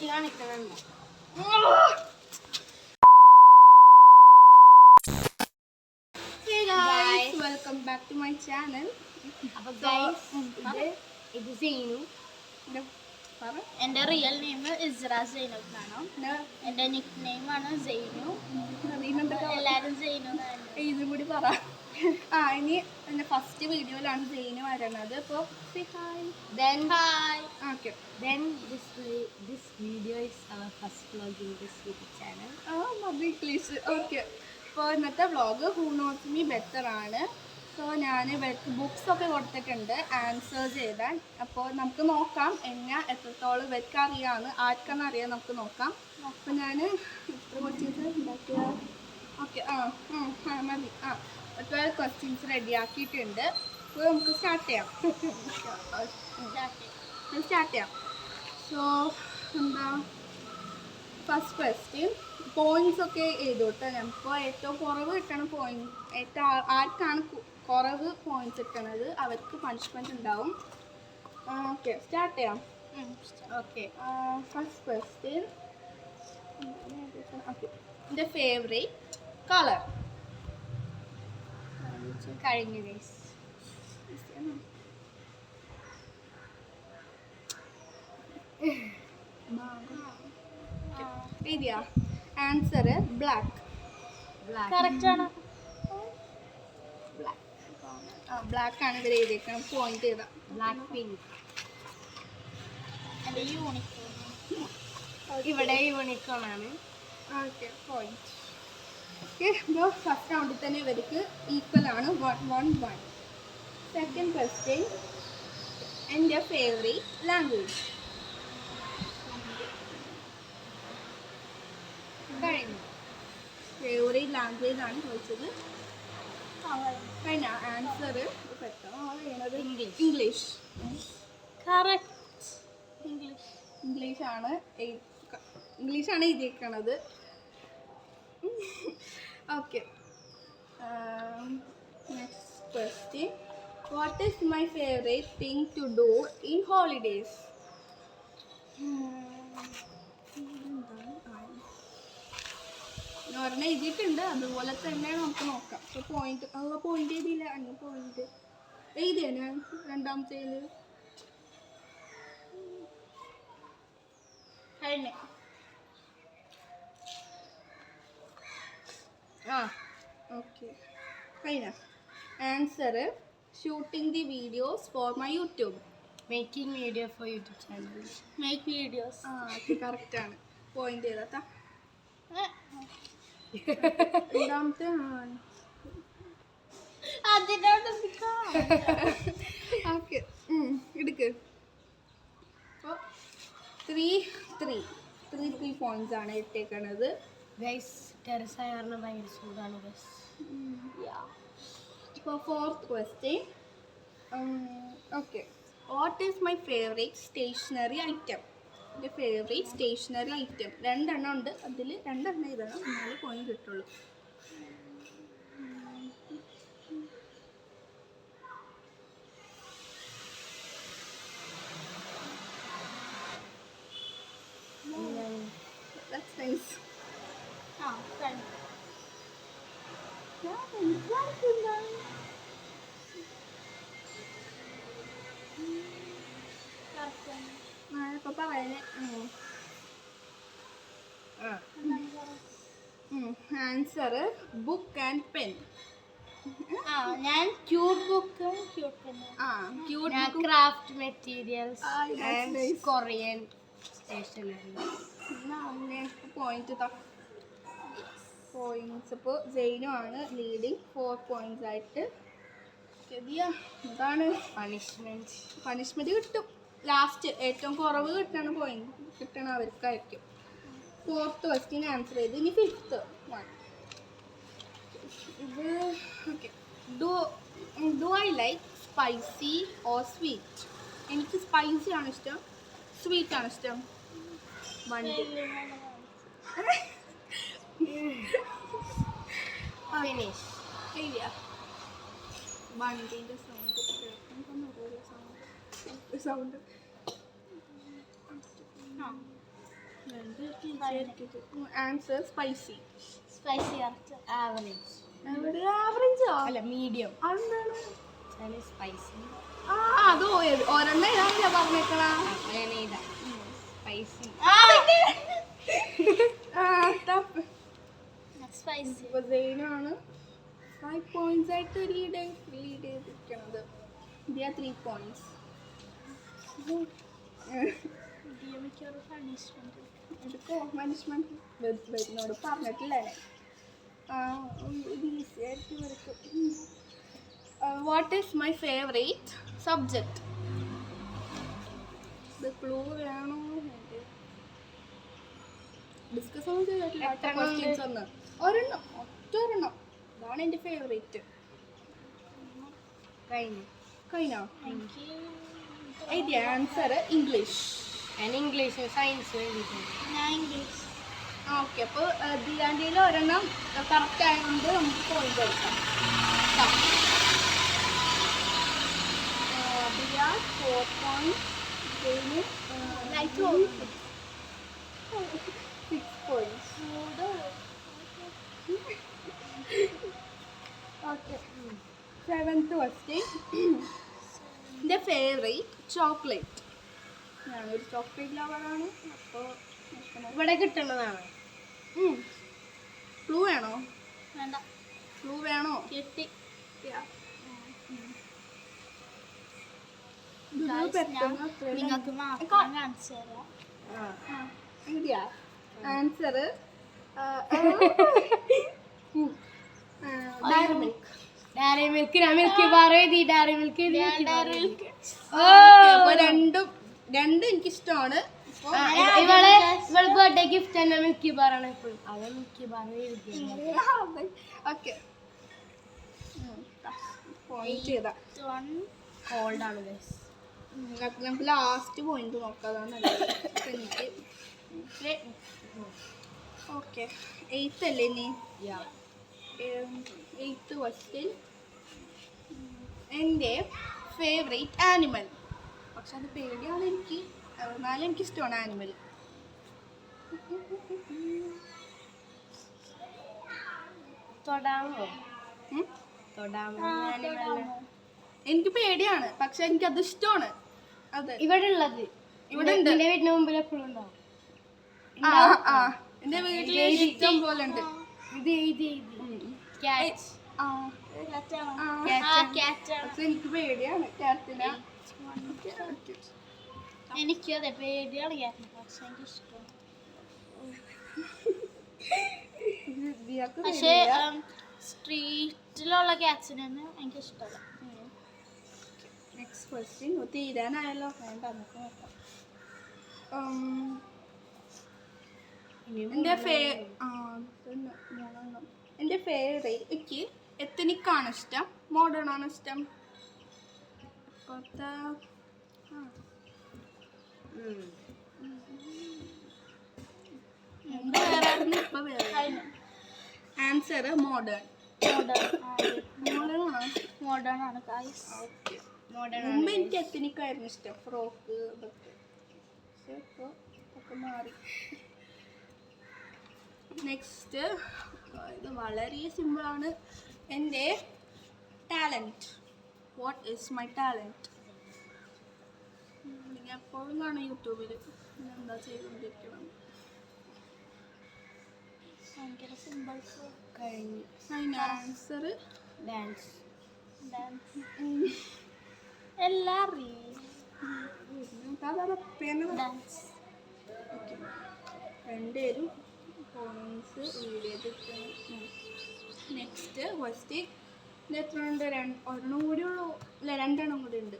വാശി കാണിക്കണുണ്ട്. Welcome back to my channel. അപ്പോൾ ഇത് സൈനു. എൻ്റെ റിയൽ നെയിം ഇസ്ര സൈനബ് എന്നാണ്. എൻ്റെ നിക് നെയിമാണ് സൈനു. എല്ലാവരും സൈനു ഇതും കൂടി പറ. ഇനി എൻ്റെ ഫസ്റ്റ് വീഡിയോയിലാണ് സൈനു വരണത്. അപ്പോൾ okay. This video is our first vlog in this YouTube channel. മതി പ്ലീസ്. ഓക്കെ, അപ്പോൾ ഇന്നത്തെ vlog who notes me better ആണ്. സോ ഞാൻ ഇവർക്ക് ബുക്സൊക്കെ കൊടുത്തിട്ടുണ്ട് ആൻസർ ചെയ്താൽ. അപ്പോൾ നമുക്ക് നോക്കാം എന്നെ എത്രത്തോളം ഇവർക്ക് അറിയാമെന്ന്. ആർക്കാണെന്ന് അറിയാം, നമുക്ക് നോക്കാം. അപ്പോൾ ഞാൻ എത്ര ക്വസ്റ്റ്യൻസ് ഉണ്ടാക്കിയ? ഓക്കെ, മതി. 12 ക്വസ്റ്റ്യൻസ് റെഡിയാക്കിയിട്ടുണ്ട്. അപ്പോൾ നമുക്ക് സ്റ്റാർട്ട് ചെയ്യാം. സോ എന്താ ഫസ്റ്റ് ക്വസ്റ്റ്യൻ, പോയിന്റ്സ് ഒക്കെ എഴുതോട്ടെ. ഇപ്പോൾ ഏറ്റവും കുറവ് കിട്ടണ പോയിന്റ് ആർക്കാണ് കുറവ് പോയിന്റ്സ് കിട്ടണത് അവർക്ക് പണിഷ്മെൻറ്റ് ഉണ്ടാവും. ഓക്കെ, സ്റ്റാർട്ട് ചെയ്യാം. Okay, first question. ഓക്കെ, എൻ്റെ ഫേവറേറ്റ് കളർ? കഴിഞ്ഞ ഗൈസ്. എഴുതിയാ? Answer black. കറക്റ്റ് ആണ്. ബ്ലാക്ക് ആണ് ഇവർ എഴുതിയേക്കണം. പോയിന്റ് ചെയ്താ ബ്ലാക്ക് പിങ്ക്. എൻ്റെ യൂണിക്കോൺ ഇവിടെ യൂണിക്കോൺ ആണ്. Okay, point. ഓക്കെ, അപ്പോൾ ഫസ്റ്റ് റൗണ്ടിൽ തന്നെ ഇവർക്ക് ഈക്വൽ ആണ്. 1-1. സെക്കൻഡ് ക്വസ്റ്റ്യൻ, എൻ്റെ ഫേവറേറ്റ് ലാംഗ്വേജ്? കഴിഞ്ഞു. ഫേവറേറ്റ് ലാംഗ്വേജ് ആണ് ചോദിച്ചത്. കഴിഞ്ഞ ആൻസർ ഇംഗ്ലീഷ്. കറക്റ്റ്. ഇംഗ്ലീഷാണ് എഴുതിയിരിക്കണത്. Okay, next question, what is my favourite thing to do in holidays? ഒരെണ്ണം എഴുതിയിട്ടുണ്ട്, അതുപോലെ തന്നെ നമുക്ക് നോക്കാം. അപ്പോൾ പോയിന്റ് എഴുതിയില്ല. അങ്ങ് പോയിന്റ് എഴുതിയ ഞാൻ രണ്ടാമത്തേല്. ഓക്കെ, കഴിഞ്ഞ answer shooting the videos for my YouTube. Making video for YouTube channel. Make videos. കറക്റ്റാണ്. പോയിന്റ് ചെയ്താ. രണ്ടാമത്തെ ഓക്കെ, എടുക്ക്. അപ്പോൾ 3 പോയിന്റ്സ് ആണ് ഇട്ടേക്കണത്. ഗൈസ് ടെറസായ കാരണം ഭയങ്കര ചൂടാണ് ഗൈസ്. ഇപ്പോൾ fourth question, okay, what is my favourite stationery item? എൻ്റെ ഫേവറേറ്റ് സ്റ്റേഷനറി ഐറ്റം 2 എണ്ണം ഉണ്ട്. അതിൽ 2 എണ്ണം എഴുതണം, എന്നാലേ പോയിന്റ് കിട്ടുള്ളൂ. That's nice. ഇപ്പോൾ പറയാൻ ആൻസർ ബുക്ക് ആൻഡ് പെൻ. ഞാൻ ക്യൂട്ട് ബുക്കും craft materials and Korean stationery. Point points ഇപ്പോൾ ജെയിനു ആണ് ലീഡിങ് 4 പോയിന്റ്സ് ആയിട്ട്. എന്താണ് പണിഷ്മെന്റ് കിട്ടും ലാസ്റ്റ്. ഏറ്റവും കുറവ് കിട്ടണ അവർക്കായിരിക്കും. ഫോർത്ത് ക്വസ്റ്റ്യൻ ആൻസർ ചെയ്ത്. ഇനി 5th വൺ. ഇത് okay, do I like spicy or sweet? എനിക്ക് സ്പൈസി ആണ് ഇഷ്ടം, സ്വീറ്റ് ആണ് ഇഷ്ടം. വണ്ടി ഫിനിഷ്. വണ്ടീൻ്റെ sound answer spicy. Spicy correct. Average. ആവറേജോ? അല്ല മീഡിയം. അതെന്താണ്? സ്പൈസി. അത് ഒരെണ്ണം ഇതാ പറഞ്ഞേക്കണ. സ്പൈസി. സ്പൈസി. ആണ് 5 points ആയിട്ട് ലീഡ് ചെയ്തിരിക്കണത്. 3 points. ഒരു പണിഷ്മെന്റ് എടുക്കോ പണിഷ്മെന്റ് വരുന്നോട് പറഞ്ഞിട്ടില്ലേ? ഈസി ആയിട്ട് വരക്കും. What is my favourite subject? ഇത് ക്ലൂ വേണോ? ഡിസ്കസ് ഒന്നും ചെയ്തിട്ടില്ല. ക്വസ്റ്റ്യൻസ് ഒന്ന് ഒരെണ്ണം ഒറ്റൊരെണ്ണം. അതാണ് എൻ്റെ ഫേവറേറ്റ്. കഴിഞ്ഞോ? എനിക്ക് എഴുതിയ ആൻസർ ഇംഗ്ലീഷ്. English science. ഞാൻ ഇംഗ്ലീഷ്. ഓക്കെ, അപ്പോൾ ദിയാൻ്റെയിൽ ഒരെണ്ണം കറക്റ്റ് ആയതുകൊണ്ട് നമുക്ക് പോയിന്റ് കൊടുക്കാം. Diya 4 points, Jain 6 points. Okay, 7th question. എൻ്റെ ഫേവറേറ്റ് ചോക്ലേറ്റ്. ഞാനൊരു ചോക്ലേറ്റ് ലവറാണ്. അപ്പോൾ ഇവിടെ കിട്ടുന്നതാണ്. ക്ലൂ വേണോ? വേണ്ട. ക്ലൂ വേണോ? കിട്ടി. നിങ്ങൾക്ക് മാത്രം കാണിച്ചു തരാം. Answer Dairy Milk. ഞാൻ മിൽക്കി ബാർ എഴുതി. Dairy Milk. അപ്പോൾ രണ്ടും എനിക്കിഷ്ടമാണ്. ഇവള് ബർത്ത്ഡേ ഗിഫ്റ്റ് തന്നെ മിൽക്കി ബാർ ആണ് എപ്പോഴും. അവൻ മിൽക്കി ബാർ എഴുതി. ഓക്കെ, പോയിന്റ് ചെയ്താ കോൾഡ് ആണ് ഗൈസ്. നമുക്ക് ലാസ്റ്റ് പോയിന്റ് നോക്കാതാണ് എനിക്ക്. ഓക്കെ, 8th അല്ലേ ഇനി? 8th question. എൻ്റെ ഫേവറേറ്റ് ആനിമൽ. പക്ഷെ അത് പേടിയാണ് എനിക്ക്. എന്നാലും എനിക്കിഷ്ടമാണ് ആനിമൽ. തൊടാമോ? തൊടാമോ? എനിക്ക് പേടിയാണ്, പക്ഷെ എനിക്കത് ഇഷ്ടമാണ്. അതെ, ഇവിടെ ഉള്ളത്. ഇവിടെ ഉണ്ട്. എന്റെ വീടിന് മുമ്പിൽ എപ്പോഴും ഉണ്ടാവും. എൻ്റെ വീട്ടിൽ ഇഷ്ടം പോലെ ഉണ്ട്. ഇത് ക്യാറ്റ്. പക്ഷെ എനിക്ക് പേടിയാണ് ക്യാറ്റിനെ. എനിക്കും അതെ പേടിയാണ് ക്യാറ്റിനെ. പക്ഷെ എനിക്ക് ഇഷ്ടമാണ്. പക്ഷേ സ്ട്രീറ്റിലുള്ള ക്യാറ്റ്സിനൊന്നും എനിക്ക് ഇഷ്ടമല്ല. Next question. തീരാനായല്ലോ. വേണ്ട, നമുക്ക് നോക്കാം. എൻ്റെ ഫേവറേറ്റ് എനിക്ക് എത്തനിക്കാണ് ഇഷ്ടം, മോഡേൺ ആണ് ഇഷ്ടം. Answer modern. മോഡേൺ ആണ് ഗൈസ്. മുമ്പ് എനിക്ക് എത്തനിക്കായിരുന്നു ഇഷ്ടം, ഫ്രോക്ക് ഇതൊക്കെ. പക്ഷെ ഇപ്പോൾ ഒക്കെ മാറി. നെക്സ്റ്റ്, ഇത് വളരെ സിമ്പിളാണ്. എൻ്റെ talent. What is my talent? ഞാൻ എപ്പോഴും കാണും യൂട്യൂബിൽ എന്താ ചെയ്തുകൊണ്ടിരിക്കണം. ഭയങ്കര സിമ്പിൾസ് കഴിഞ്ഞു. അതിൻ്റെ ആൻസർ ഡാൻസ്. എല്ലാം അറിയാം. ഡാൻസ്. രണ്ടുപേരും പോയിൻറ്റ്സ് വീഡിയോ. Next question. ഇത് എത്ര ഉണ്ട്? ഒരെണ്ണം കൂടി ഉള്ളൂ. അല്ല, 2 എണ്ണം കൂടി ഉണ്ട്.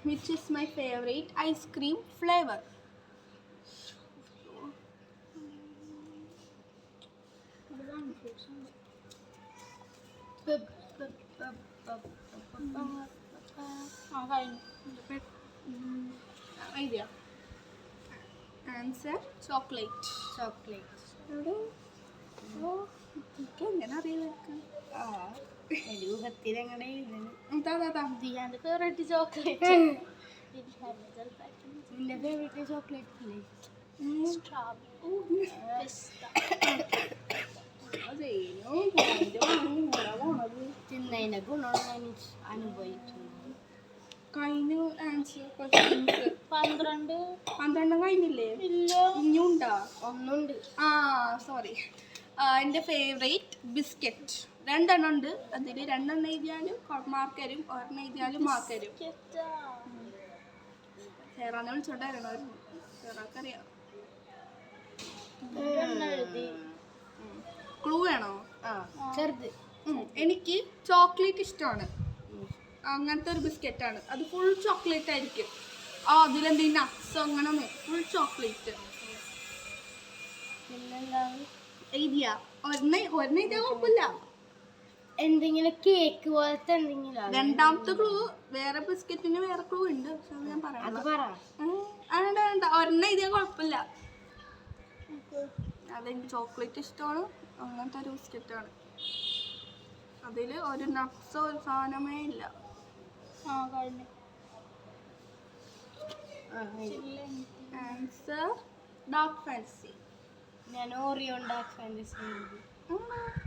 Which is my favourite ice cream flavour? Idea. Answer chocolate. എങ്ങനെ അറിയാം? ദിയാന്റെ ഫേവറേറ്റ് ചോക്ലേറ്റ്. നിന്റെ ഫേവറേറ്റ് ചോക്ലേറ്റ് ഇല്ലേ? സ്ട്രോബെറി പിസ്ത തിന്നതിന്റെ ഗുണമാണ് ഞാൻ അനുഭവിക്കുന്നത്. കഴിഞ്ഞ ആൻസർ ക്വസ്റ്റ്യൻസ് 12 കഴിഞ്ഞില്ലേ? ഇല്ല ഇനിയുണ്ടോ? ഒന്നുണ്ട്. സോറി. എൻ്റെ ഫേവറേറ്റ് ബിസ്ക്കറ്റ് 2 എണ്ണം ഉണ്ട്. അതിൽ 2 എണ്ണം എഴുതിയാലും മാർക്ക് തരും, 1 എണ്ണം എഴുതിയാലും മാർക്ക് തരും. സേറാനെ വിളിച്ചോണ്ടായിരുന്നു, സേറാക്കറിയാം. എഴുതി ക്ലൂ വേണോ? ചെറുത്. എനിക്ക് ചോക്ലേറ്റ് ഇഷ്ടമാണ്. അങ്ങനത്തെ ഒരു ബിസ്ക്കറ്റാണ്. അത് ഫുൾ ചോക്ലേറ്റ് ആയിരിക്കും. അതിലെന്തെങ്കിലും നട്ട്സ് അങ്ങനെ ഫുൾ ചോക്ലേറ്റ്. പിന്നെന്താണ്? എഴുതിയാ ഒരെണ്ണം എഴുതിയാൽ കുഴപ്പമില്ല. എന്തെങ്കിലും കേക്ക് പോലത്തെ എന്തെങ്കിലും? രണ്ടാമത്തെ ക്ലൂ വേറെ ബിസ്ക്കറ്റിന് വേറെ ക്ലൂ ഉണ്ട്, പക്ഷെ അത് ഞാൻ പറയാം. അത് പറ. വേണ്ട ഒരെണ്ണം എഴുതിയാൽ കുഴപ്പമില്ല. അതെനിക്ക് ചോക്ലേറ്റ് ഇഷ്ടമാണ്. അങ്ങനത്തെ ഒരു ബിസ്ക്കറ്റാണ്. അതിൽ ഒരു നട്ട്സോ ഒരു സാധനമേ ഇല്ല. കഴിഞ്ഞു ആൻസർ ഡാർക്ക് ഫാൻസി. ഞാൻ ഓറിയോ ഡാർക്ക് ഫാൻറ്റസി.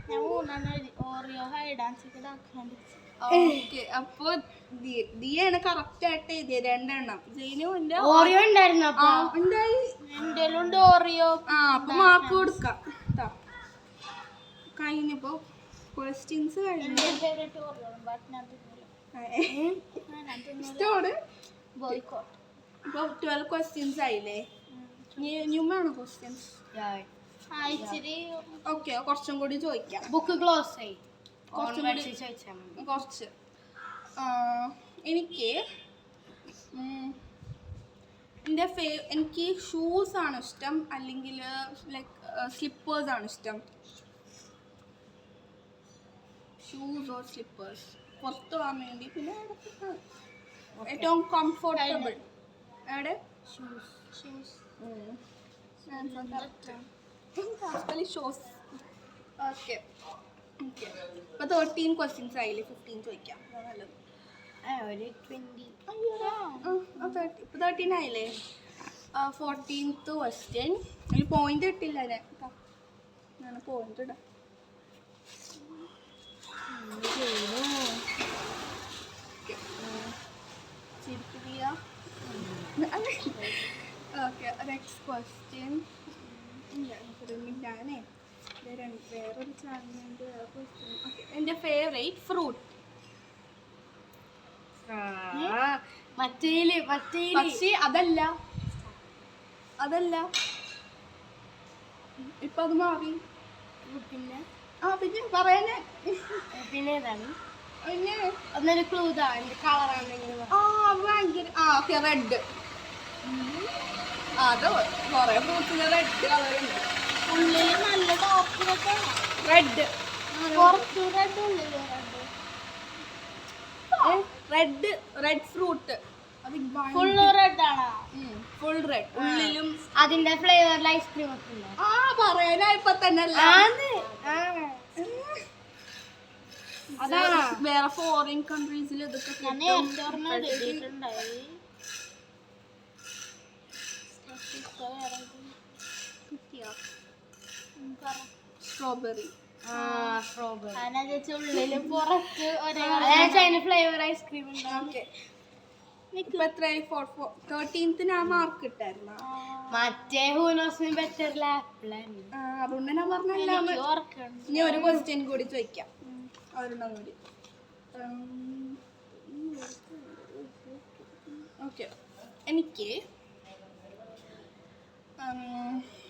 ഞാൻ 3 എഴുതി Oreo hide and seek dark fantasy. Okay, അപ്പൊ ദിയാണ് കറക്റ്റ് ആയിട്ട് എഴുതിയത് 2 എണ്ണം. ജെയിനു ഓറിയോ ഉണ്ടായിരുന്നു. ഉണ്ടായി. എൻ്റെ ഉണ്ട് ഓറിയോ. അപ്പൊ മാർക്ക് കൊടുക്കാം. കഴിഞ്ഞപ്പോ ക്വസ്റ്റ്യൻസ് കഴിഞ്ഞു. എൻ്റെ ഫേവറേറ്റ് ഓറിയോ ബട്ട് ഞാൻ ഇഷ്ടമാണ്. ബോയ്ക്കോട്ട്. ഇപ്പൊ 12 ക്വസ്റ്റ്യൻസ് ആയില്ലേ? ന്യൂമാണോ ക്വസ്റ്റ്യൻസ്? ഇച്ചിരി ഓക്കെ, കുറച്ചും കൂടി ചോദിക്കാം. ബുക്ക് ക്ലോസ് ആയി. കുറച്ചും കൂടി ചോദിച്ചാൽ മതി. കുറച്ച് എനിക്ക് എനിക്ക് ഷൂസ് ആണ് ഇഷ്ടം, അല്ലെങ്കിൽ ലൈക്ക് സ്ലിപ്പേഴ്സ് ആണ് ഇഷ്ടം. ഷൂസ് ഓർ സ്ലിപ്പേഴ്സ് പുറത്ത് പോകാൻ വേണ്ടി. പിന്നെ ഏറ്റവും കംഫർട്ടബിൾ എവിടെ? ഷൂസ്. ഷൂസ്. ഓക്കെ. ഇപ്പൊ 13 ക്വസ്റ്റ്യൻസ് ആയില്ലേ? 15 ചോദിക്കാം. നല്ലത്. ഒരു 20. ഇപ്പൊ 13 ആയില്ലേ? 14th question. ഒരു പോയിന്റ് കിട്ടില്ല. ഞാൻ പോയിന്റ് ഇടാം. Okay, next question. ഞാനേ വേറൊരു ചാനലിൻ്റെ ക്വസ്റ്റ്യൻ. ഓക്കെ, എൻ്റെ ഫേവറേറ്റ് ഫ്രൂട്ട്. പക്ഷേ അതല്ല ഇപ്പൊ അത് മാറി. പിന്നെ പിന്നെ പറയാനേ. പിന്നെ ഏതാണ്? പിന്നെ ഒന്നൊരു ക്ലൂ ഇതാ. എന്റെ കളറാണെങ്കിൽ ഭയങ്കര ഓക്കെ, റെഡ്. അത് കുറെ ഫ്രൂട്ട്സിന് റെഡ് കളറുണ്ട്. ഉള്ളിൽ നല്ല ഡോക്ടറൊക്കെ റെഡ് പുറത്തു റെഡ് ഉള്ളിൽ റെഡ് ഫ്രൂട്ട്. അത് ഫുള്ള് റെഡ് ആണോ? Full red. ഉള്ളിലും അതിന്റെ ഫ്ലേവറിൽ ഐസ്ക്രീം ഒക്കെ ഉണ്ട്. പറയാനാ ഇപ്പൊ തന്നെ അതാണ്. വേറെ ഫോറിൻ കൺട്രീസിൽ ഇതൊക്കെ സ്ട്രോബെറി. ഉള്ളില് പുറത്ത് ഒരേ ഫ്ലേവർ ഐസ്ക്രീം ഉണ്ട്. ഇപ്പൊ എത്രയായി? 13th ഞാൻ മാർക്ക് ഇട്ടായിരുന്നു. മറ്റേ ഹൂനോസിന് ബെറ്റർ ആപ്പിൾ. അതുകൊണ്ട് ഞാൻ പറഞ്ഞല്ലോ. ഇനി ഒരു ക്വസ്റ്റ്യൻ കൂടി ചോദിക്കാം. ഒരെണ്ണം കൂടി. ഓക്കെ,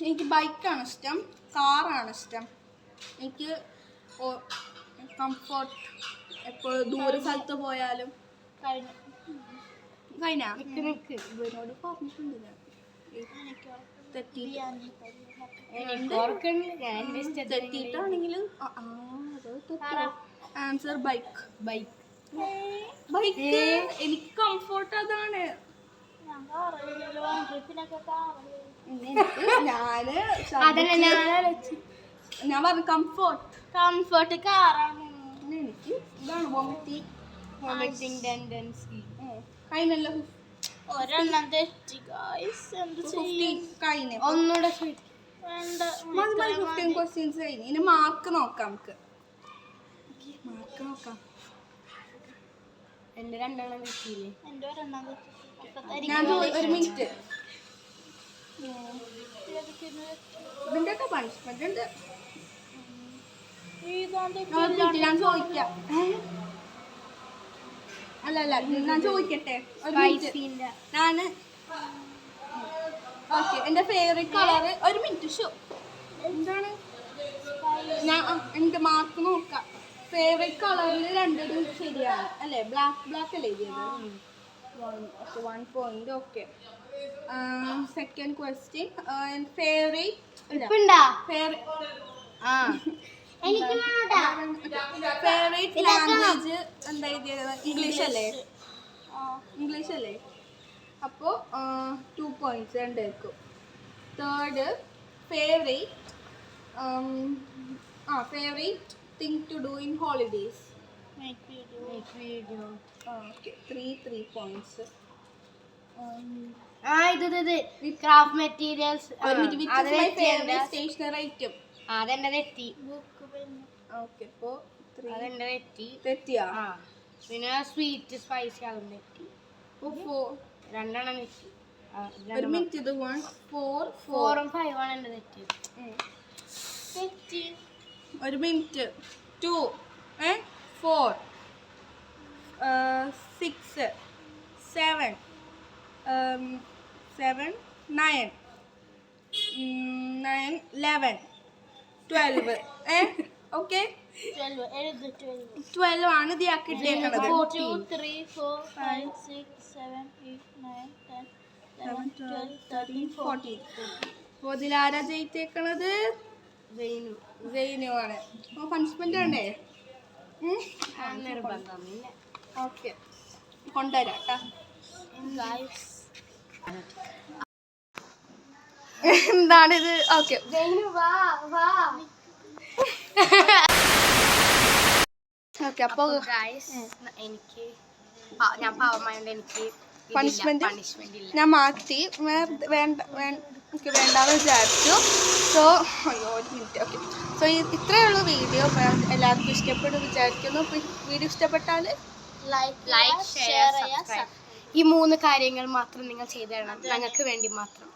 എനിക്ക് ബൈക്കാണ് ഇഷ്ടം, കാറാണ് ഇഷ്ടം. എനിക്ക് കംഫർട്ട്. എപ്പോഴും ദൂര സ്ഥലത്ത് പോയാലും. കഴിഞ്ഞ ഇവരോട് പറഞ്ഞിട്ടുണ്ട് ഞാൻ. തെറ്റിയിട്ടാണെങ്കിലും ആൻസർ ബൈക്ക്. എനിക്ക് കംഫർട്ട് അതാണ്. ഞാൻ പറഞ്ഞു കംഫർട്ട് കാറാണ്. എനിക്ക് ഇതാണ് വോമിറ്റിംഗ് ടെൻഡൻസി. അതിനല്ല ഒരെണ്ണം തെറ്റി ഗായ്സ്. എന്ത് ചെയ്യും? കഴിഞ്ഞു. ഒന്നുകൂടെ ചോദിക്കും. വേണ്ട. 15 ക്വസ്റ്റ്യൻസ് കഴിഞ്ഞു. ഇനി മാർക്ക് നോക്കാം. നമുക്ക് മാർക്ക് നോക്കാം. എന്റെ രണ്ടെണ്ണം തെറ്റിയില്ലേ? എൻ്റെ ഒരെണ്ണം തെറ്റി. ഞാൻ ഒരു മിനിറ്റ്. ഇതിന്റെ ഒക്കെ പണിഷ്മെന്റ് ഉണ്ട്. ഞാൻ ചോദിക്കാം. അല്ല ഞാൻ ചോദിക്കട്ടെ. ഒരു മിനിറ്റ്. ഞാന് ഓക്കെ. എന്റെ ഫേവറേറ്റ് കളർ. ഒരു മിനിറ്റ്. ഷോ എന്താണ്? ഞാൻ എന്റെ മാർക്ക് നോക്കാം. ഫേവറേറ്റ് കളറിൽ രണ്ടും ശരിയാണ് അല്ലേ? ബ്ലാക്ക് അല്ലേ എഴുതിയത്? 1 point. Okay. Second question. Favourite language എന്താ എഴുതിയത്? ഇംഗ്ലീഷ് അല്ലേ? അപ്പോൾ 2 points രണ്ടായിരിക്കും. Third favourite thing to do in holidays. Okay. 3 points. Craft materials. Stationery item. അതെന്റെ തെറ്റി. ബുക്ക് പിന്നെ ഓക്കെ. അപ്പോൾ അതെന്റെ തെറ്റി. തെറ്റിയാ? പിന്നെ സ്വീറ്റ് സ്പൈസി അതും തെറ്റി. രണ്ടെണ്ണം തെറ്റി. ഒരു മിനിറ്റ്. ഇത് 1 4 4ഉം 5 ആണ് എന്റെ തെറ്റി. തെറ്റി. ഒരു മിനിറ്റ്. 2 4 6 7 9 11 12. ഓക്കെ. 12 ആണ് ഇത് കിട്ടിയേക്കണത്. 2 3 4 5 6 7 8 9 10 11 12 13 14. അപ്പോൾ ഇതിലാരാ ജയിച്ചേക്കണത്? ജെയിനു ആണ്. അപ്പോൾ പണിഷ്മെന്റ് ഉണ്ടേ? നിർബന്ധമില്ല. ഓക്കെ. കൊണ്ടുവരാം കേട്ടോ. ഗായ്സ് എന്താണിത്? ഓക്കെ. ഓക്കെ. അപ്പോൾ എനിക്ക് ഞാൻ പാവമായോണ്ട് എനിക്ക് പണിഷ്മെന്റ് ഇല്ല. ഞാൻ മാറ്റി. എനിക്ക് വേണ്ടാന്ന് വിചാരിച്ചു. സോ ഒരു മിനിറ്റ്. ഓക്കെ. സോ ഇത്രയേ ഉള്ളൂ വീഡിയോ. എല്ലാവർക്കും ഇഷ്ടപ്പെടും വിചാരിക്കുന്നു. വീഡിയോ ഇഷ്ടപ്പെട്ടാൽ ലൈക്ക് ഷെയർ ഈ 3 കാര്യങ്ങൾ മാത്രം നിങ്ങൾ ചെയ്തു തരണം, ഞങ്ങൾക്ക് വേണ്ടി മാത്രം.